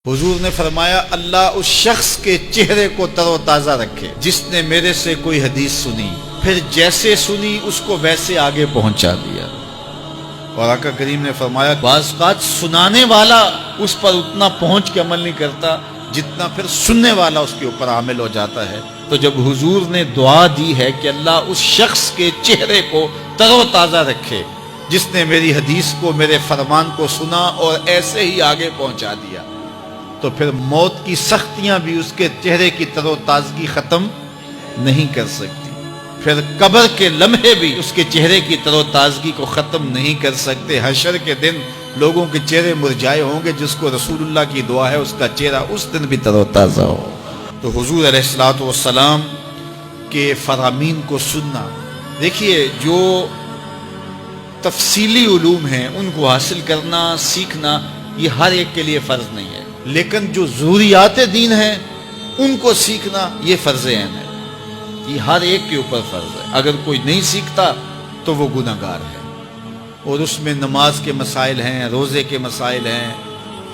حضور نے فرمایا اللہ اس شخص کے چہرے کو تر و تازہ رکھے جس نے میرے سے کوئی حدیث سنی، پھر جیسے سنی اس کو ویسے آگے پہنچا دیا۔ اور آقا کریم نے فرمایا بعض اوقات سنانے والا اس پر اتنا پہنچ کے عمل نہیں کرتا جتنا پھر سننے والا اس کے اوپر عامل ہو جاتا ہے۔ تو جب حضور نے دعا دی ہے کہ اللہ اس شخص کے چہرے کو تر و تازہ رکھے جس نے میری حدیث کو، میرے فرمان کو سنا اور ایسے ہی آگے پہنچا دیا، تو پھر موت کی سختیاں بھی اس کے چہرے کی تر و تازگی ختم نہیں کر سکتی، پھر قبر کے لمحے بھی اس کے چہرے کی تر و تازگی کو ختم نہیں کر سکتے۔ حشر کے دن لوگوں کے چہرے مرجھائے ہوں گے، جس کو رسول اللہ کی دعا ہے اس کا چہرہ اس دن بھی تر و تازہ ہو۔ تو حضور علیہ الصلوۃ والسلام کے فرامین کو سننا، دیکھیے جو تفصیلی علوم ہیں ان کو حاصل کرنا، سیکھنا یہ ہر ایک کے لیے فرض نہیں ہے، لیکن جو ضروریات دین ہیں ان کو سیکھنا یہ فرض عین ہے، یہ ہر ایک کے اوپر فرض ہے۔ اگر کوئی نہیں سیکھتا تو وہ گناہگار ہے، اور اس میں نماز کے مسائل ہیں، روزے کے مسائل ہیں،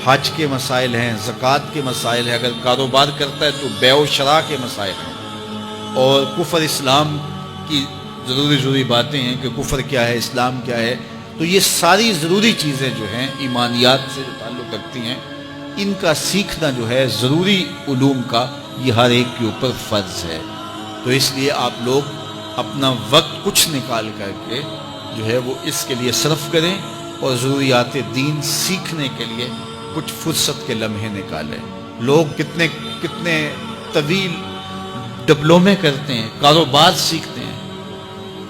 حج کے مسائل ہیں، زکوٰۃ کے مسائل ہیں، اگر کاروبار کرتا ہے تو بیع و شراء کے مسائل ہیں، اور کفر اسلام کی ضروری باتیں ہیں کہ کفر کیا ہے، اسلام کیا ہے۔ تو یہ ساری ضروری چیزیں جو ہیں ایمانیات سے جو تعلق رکھتی ہیں، ان کا سیکھنا جو ہے ضروری علوم کا، یہ ہر ایک کے اوپر فرض ہے۔ تو اس لیے آپ لوگ اپنا وقت کچھ نکال کر کے جو ہے وہ اس کے لیے صرف کریں، اور ضروریات دین سیکھنے کے لیے کچھ فرصت کے لمحے نکالیں۔ لوگ کتنے طویل ڈپلومے کرتے ہیں، کاروبار سیکھتے ہیں،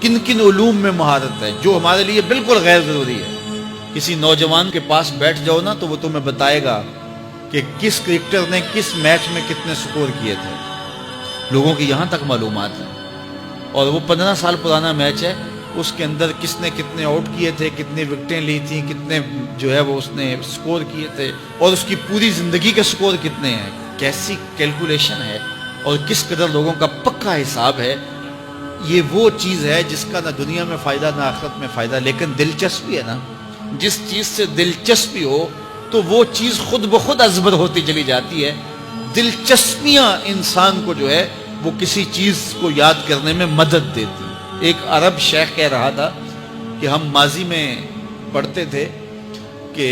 کن علوم میں مہارت ہے جو ہمارے لیے بالکل غیر ضروری ہے۔ کسی نوجوان کے پاس بیٹھ جاؤ نا تو وہ تمہیں بتائے گا کہ کس کرکٹر نے کس میچ میں کتنے سکور کیے تھے، لوگوں کی یہاں تک معلومات ہیں، اور وہ 15 سال پرانا میچ ہے، اس کے اندر کس نے کتنے آؤٹ کیے تھے، کتنی وکٹیں لی تھیں، کتنے جو ہے وہ اس نے سکور کیے تھے، اور اس کی پوری زندگی کے سکور کتنے ہیں، کیسی کیلکولیشن ہے، اور کس قدر لوگوں کا پکا حساب ہے۔ یہ وہ چیز ہے جس کا نہ دنیا میں فائدہ نہ آخرت میں فائدہ، لیکن دلچسپی ہے نا، جس چیز سے دلچسپی ہو تو وہ چیز خود بخود ازبر ہوتی چلی جاتی ہے۔ دلچسپیاں انسان کو جو ہے وہ کسی چیز کو یاد کرنے میں مدد دیتی۔ ایک عرب شیخ کہہ رہا تھا کہ ہم ماضی میں پڑھتے تھے کہ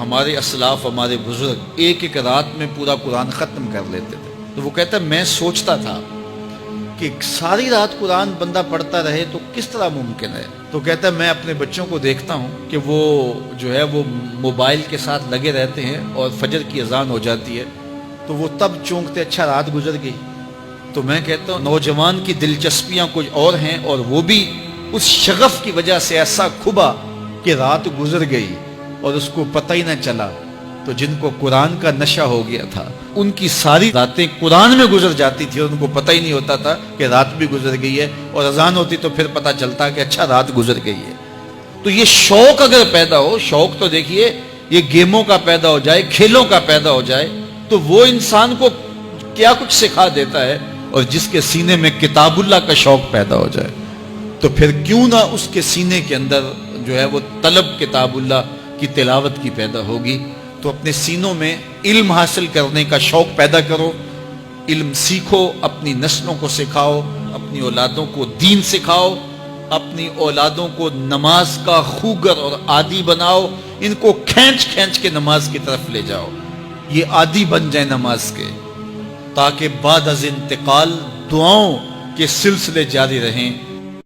ہمارے اسلاف، ہمارے بزرگ ایک رات میں پورا قرآن ختم کر لیتے تھے۔ تو وہ کہتا ہے میں سوچتا تھا کہ ساری رات قرآن بندہ پڑھتا رہے تو کس طرح ممکن ہے؟ تو کہتا ہے میں اپنے بچوں کو دیکھتا ہوں کہ وہ جو ہے وہ موبائل کے ساتھ لگے رہتے ہیں، اور فجر کی اذان ہو جاتی ہے تو وہ تب چونکتے اچھا رات گزر گئی۔ تو میں کہتا ہوں نوجوان کی دلچسپیاں کچھ اور ہیں، اور وہ بھی اس شغف کی وجہ سے ایسا کھبا کہ رات گزر گئی اور اس کو پتہ ہی نہ چلا۔ تو جن کو قرآن کا نشہ ہو گیا تھا ان کی ساری راتیں قرآن میں گزر جاتی تھی، اور ان کو پتہ ہی نہیں ہوتا تھا کہ رات بھی گزر گئی ہے، اور اذان ہوتی تو پھر پتہ چلتا کہ اچھا رات گزر گئی ہے۔ تو یہ شوق اگر پیدا ہو، شوق تو دیکھیے یہ گیموں کا پیدا ہو جائے، کھیلوں کا پیدا ہو جائے، تو وہ انسان کو کیا کچھ سکھا دیتا ہے، اور جس کے سینے میں کتاب اللہ کا شوق پیدا ہو جائے تو پھر کیوں نہ اس کے سینے کے اندر جو ہے وہ طلب کتاب اللہ کی تلاوت کی پیدا ہوگی۔ تو اپنے سینوں میں علم حاصل کرنے کا شوق پیدا کرو، علم سیکھو، اپنی نسلوں کو سکھاؤ، اپنی اولادوں کو دین سکھاؤ، اپنی اولادوں کو نماز کا خوگر اور عادی بناؤ، ان کو کھینچ کے نماز کی طرف لے جاؤ، یہ عادی بن جائیں نماز کے، تاکہ بعد از انتقال دعاؤں کے سلسلے جاری رہیں۔